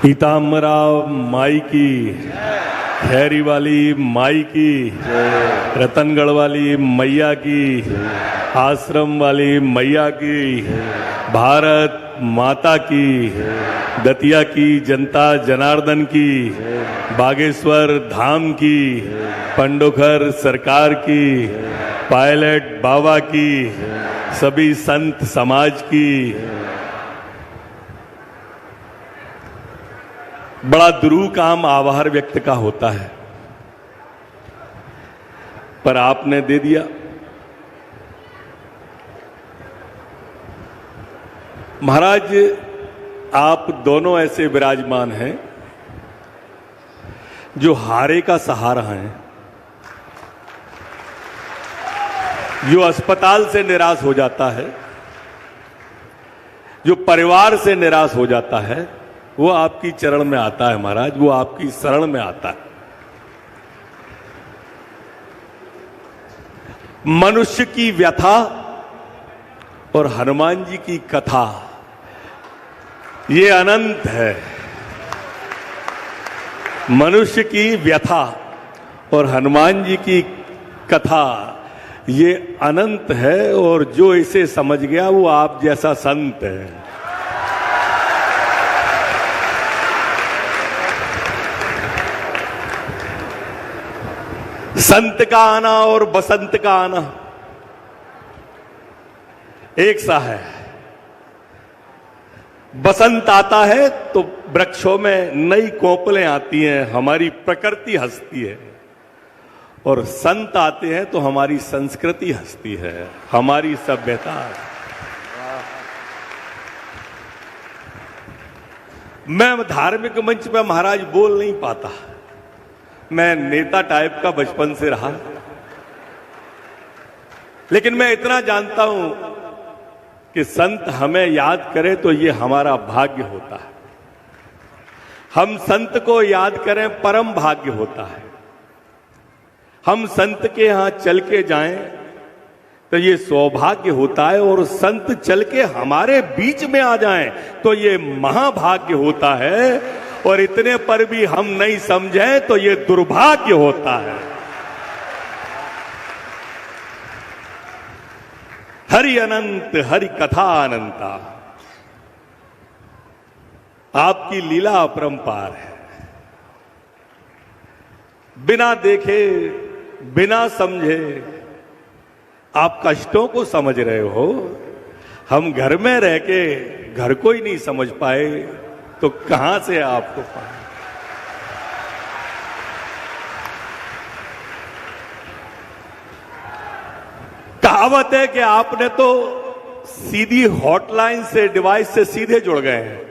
पीताम्बरा माई की, खैरी वाली माई की, रतनगढ़ वाली मैया की, आश्रम वाली मैया की, भारत माता की, दतिया की जनता जनार्दन की, बागेश्वर धाम की, पंडोखर सरकार की, पायलट बाबा की, सभी संत समाज की। बड़ा दुरूह काम आभार व्यक्त का होता है, पर आपने दे दिया। महाराज, आप दोनों ऐसे विराजमान हैं जो हारे का सहारा हैं, जो अस्पताल से निराश हो जाता है, जो परिवार से निराश हो जाता है, वो आपकी चरण में आता है महाराज, वो आपकी शरण में आता है। मनुष्य की व्यथा और हनुमान जी की कथा ये अनंत है। मनुष्य की व्यथा और हनुमान जी की कथा ये अनंत है, और जो इसे समझ गया वो आप जैसा संत है। संत का आना और बसंत का आना एक सा है। बसंत आता है तो वृक्षों में नई कोपलें आती हैं, हमारी प्रकृति हंसती है, और संत आते हैं तो हमारी संस्कृति हंसती है, हमारी सभ्यता। मैं धार्मिक मंच पे महाराज बोल नहीं पाता, मैं नेता टाइप का बचपन से रहा, लेकिन मैं इतना जानता हूं कि संत हमें याद करे तो ये हमारा भाग्य होता है। हम संत को याद करें परम भाग्य होता है। हम संत के यहां चल के जाएं तो ये सौभाग्य होता है, और संत चल के हमारे बीच में आ जाएं तो ये महाभाग्य होता है, और इतने पर भी हम नहीं समझें तो ये दुर्भाग्य होता है। हरि अनंत हरि कथा अनंता, आपकी लीला अपरंपार है। बिना देखे बिना समझे आप कष्टों को समझ रहे हो। हम घर में रह के घर को ही नहीं समझ पाए तो कहां से आपको पाए। कहावत है कि आपने तो सीधी हॉटलाइन से, डिवाइस से सीधे जुड़ गए हैं,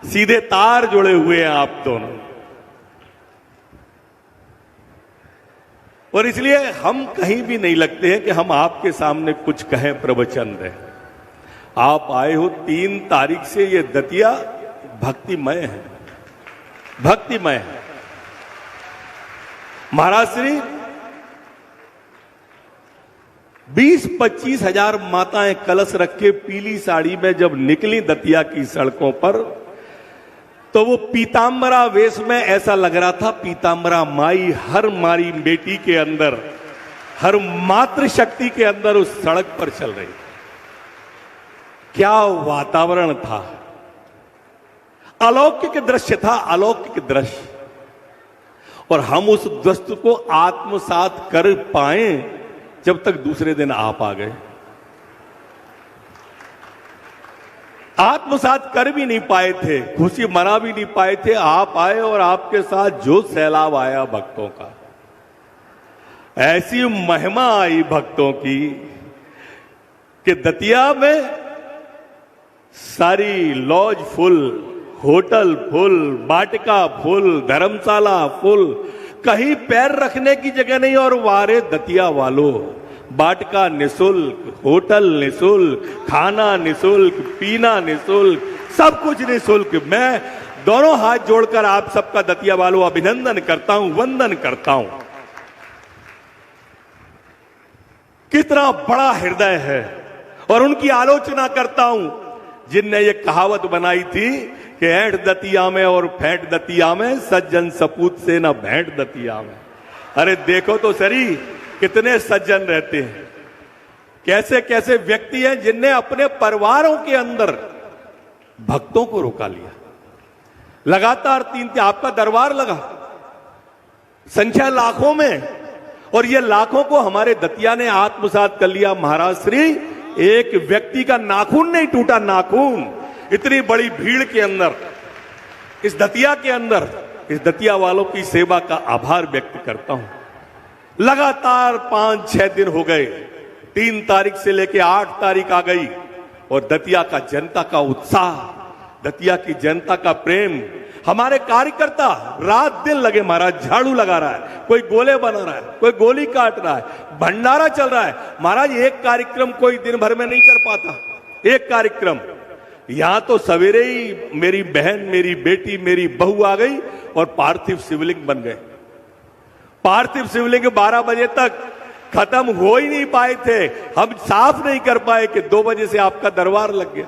सीधे तार जुड़े हुए हैं आप दोनों, और इसलिए हम कहीं भी नहीं लगते हैं कि हम आपके सामने कुछ कहें, प्रवचन दें। आप आए हो 3 तारीख से, ये दतिया भक्तिमय है, भक्तिमय है। महाराज श्री 20-25 हजार माताएं कलश रख के पीली साड़ी में जब निकली दतिया की सड़कों पर, तो वो पीताम्बरा वेश में ऐसा लग रहा था पीताम्बरा माई हर मारी बेटी के अंदर, हर मातृशक्ति के अंदर उस सड़क पर चल रही। क्या वातावरण था, अलौकिक दृश्य था, अलौकिक दृश्य। और हम उस दृश्य को आत्मसात कर पाए जब तक दूसरे दिन आप आ गए। आत्मसात कर भी नहीं पाए थे, खुशी मना भी नहीं पाए थे, आप आए और आपके साथ जो सैलाब आया भक्तों का, ऐसी महिमा आई भक्तों की कि दतिया में सारी लॉज फुल, होटल फुल, वाटिका फुल, धर्मशाला फुल, कहीं पैर रखने की जगह नहीं। और वारे दतिया वालों, वाटिका निशुल्क, होटल निशुल्क, खाना निशुल्क, पीना निशुल्क, सब कुछ निशुल्क। मैं दोनों हाथ जोड़कर आप सबका दतिया वालों अभिनंदन करता हूं, वंदन करता हूं। कितना बड़ा हृदय है, और उनकी आलोचना करता हूं जिनने ये कहावत बनाई थी कि ऐंठ दतिया में और फेंट दतिया में, सज्जन सपूत से न भेंट दतिया में। अरे देखो तो सरी कितने सज्जन रहते हैं, कैसे कैसे व्यक्ति हैं जिनने अपने परिवारों के अंदर भक्तों को रोका लिया। लगातार 3 आपका दरबार लगा, संख्या लाखों में, और ये लाखों को हमारे दतिया ने आत्मसात कर लिया। महाराज श्री एक व्यक्ति का नाखून नहीं टूटा, नाखून इतनी बड़ी भीड़ के अंदर, इस दतिया के अंदर, इस दतिया वालों की सेवा का आभार व्यक्त करता हूं। लगातार 5-6 दिन हो गए, 3 तारीख से लेके 8 तारीख आ गई, और दतिया का जनता का उत्साह, दतिया की जनता का प्रेम, हमारे कार्यकर्ता रात दिन लगे महाराज, झाड़ू लगा रहा है, कोई गोले बना रहा है, कोई गोली काट रहा है, भंडारा चल रहा है। महाराज एक कार्यक्रम कोई दिन भर में नहीं कर पाता, एक कार्यक्रम। यहां तो सवेरे ही मेरी बहन, मेरी बेटी, मेरी बहू आ गई और पार्थिव शिवलिंग बन गए। पार्थिव शिवलिंग 12 बजे तक खत्म हो ही नहीं पाए थे। हम साफ नहीं कर पाए कि 2 बजे से आपका दरबार लग गया।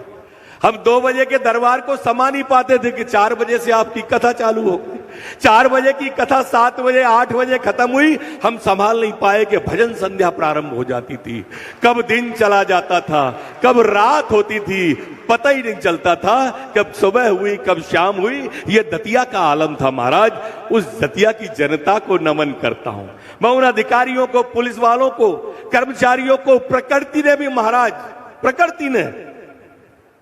हम 2 बजे के दरबार को समा नहीं पाते थे कि 4 बजे से आपकी कथा चालू हो गई। 4 बजे की कथा 7 बजे 8 बजे खत्म हुई। हम संभाल नहीं पाए कि भजन संध्या प्रारंभ हो जाती थी। कब दिन चला जाता था, कब रात होती थी, पता ही नहीं चलता था। कब सुबह हुई, कब शाम हुई। ये दतिया का आलम था महाराज। उस दतिया की जनता को नमन करता हूं मैं, उन अधिकारियों को, पुलिस वालों को, कर्मचारियों को। प्रकृति ने भी महाराज, प्रकृति ने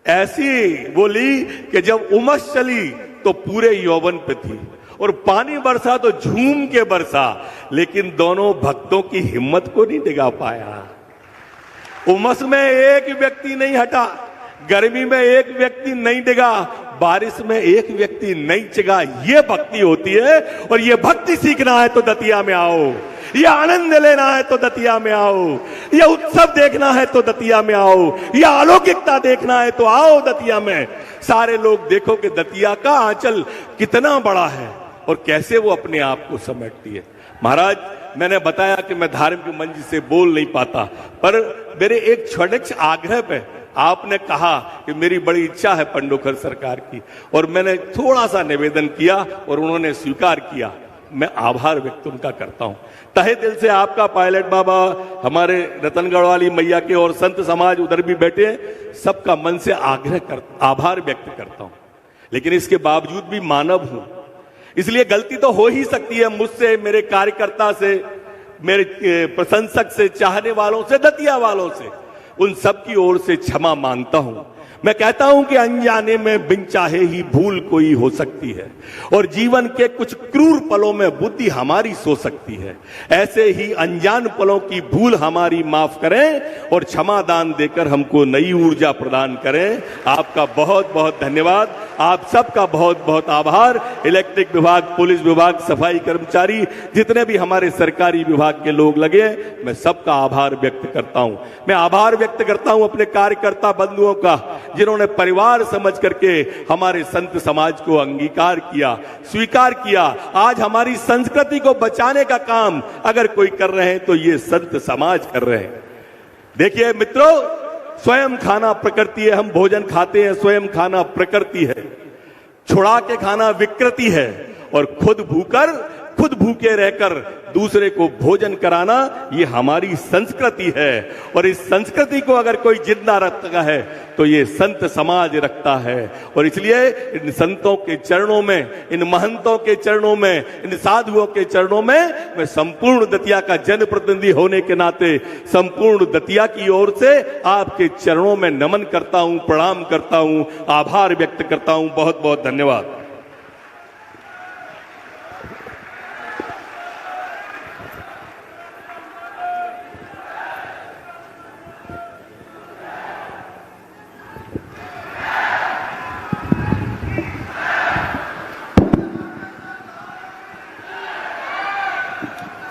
ऐसी बोली कि जब उमस चली तो पूरे यौवन पे थी, और पानी बरसा तो झूम के बरसा, लेकिन दोनों भक्तों की हिम्मत को नहीं डिगा पाया। उमस में एक व्यक्ति नहीं हटा, गर्मी में एक व्यक्ति नहीं डिगा, बारिश में एक व्यक्ति नहीं चिगा। ये भक्ति होती है, और ये भक्ति सीखना है तो दतिया में आओ, ये आनंद लेना है तो दतिया में आओ, ये उत्सव देखना है तो दतिया में आओ, ये अलौकिकता देखना है तो आओ दतिया में। सारे लोग देखो कि दतिया का आंचल कितना बड़ा है और कैसे वो अपने आप को समेटती है। महाराज मैंने बताया कि मैं धार्मिक मंच से बोल नहीं पाता, पर मेरे एक छोटे से आग्रह पे आपने कहा कि मेरी बड़ी इच्छा है पंडोखर सरकार की, और मैंने थोड़ा सा निवेदन किया और उन्होंने स्वीकार किया। मैं आभार व्यक्त उनका करता हूं तहे दिल से। आपका पायलट बाबा, हमारे रतनगढ़ वाली मैया के और संत समाज उधर भी बैठे हैं, सबका मन से आभार व्यक्त करता हूं। लेकिन इसके बावजूद भी मानव हूं, इसलिए गलती तो हो ही सकती है मुझसे, मेरे कार्यकर्ता से, मेरे प्रशंसक से, चाहने वालों से, दतिया वालों से। उन सब की ओर से क्षमा मांगता हूं। मैं कहता हूं कि अनजाने में बिन चाहे ही भूल कोई हो सकती है, और जीवन के कुछ क्रूर पलों में बुद्धि हमारी सो सकती है। ऐसे ही अनजान पलों की भूल हमारी माफ करें और क्षमा दान देकर हमको नई ऊर्जा प्रदान करें। आपका बहुत बहुत धन्यवाद, आप सबका बहुत बहुत आभार। इलेक्ट्रिक विभाग, पुलिस विभाग, सफाई कर्मचारी, जितने भी हमारे सरकारी विभाग के लोग लगे, मैं सबका आभार व्यक्त करता हूं। मैं आभार व्यक्त करता हूं अपने कार्यकर्ता बंधुओं का, जिन्होंने परिवार समझ करके हमारे संत समाज को अंगीकार किया, स्वीकार किया। आज हमारी संस्कृति को बचाने का काम अगर कोई कर रहे हैं तो ये संत समाज कर रहे हैं। देखिए मित्रों, स्वयं खाना प्रकृति है, हम भोजन खाते हैं, स्वयं खाना प्रकृति है, छुड़ा के खाना विकृति है, और खुद भूखे रहकर दूसरे को भोजन कराना ये हमारी संस्कृति है। और इस संस्कृति को अगर कोई जिंदा रखता है तो ये संत समाज रखता है। और इसलिए इन संतों के चरणों में, इन महंतों के चरणों में, इन साधुओं के चरणों में मैं संपूर्ण दतिया का जनप्रतिनिधि होने के नाते संपूर्ण दतिया की ओर से आपके चरणों में नमन करता हूं, प्रणाम करता हूं, आभार व्यक्त करता हूं। बहुत बहुत धन्यवाद।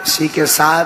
इसी के साथ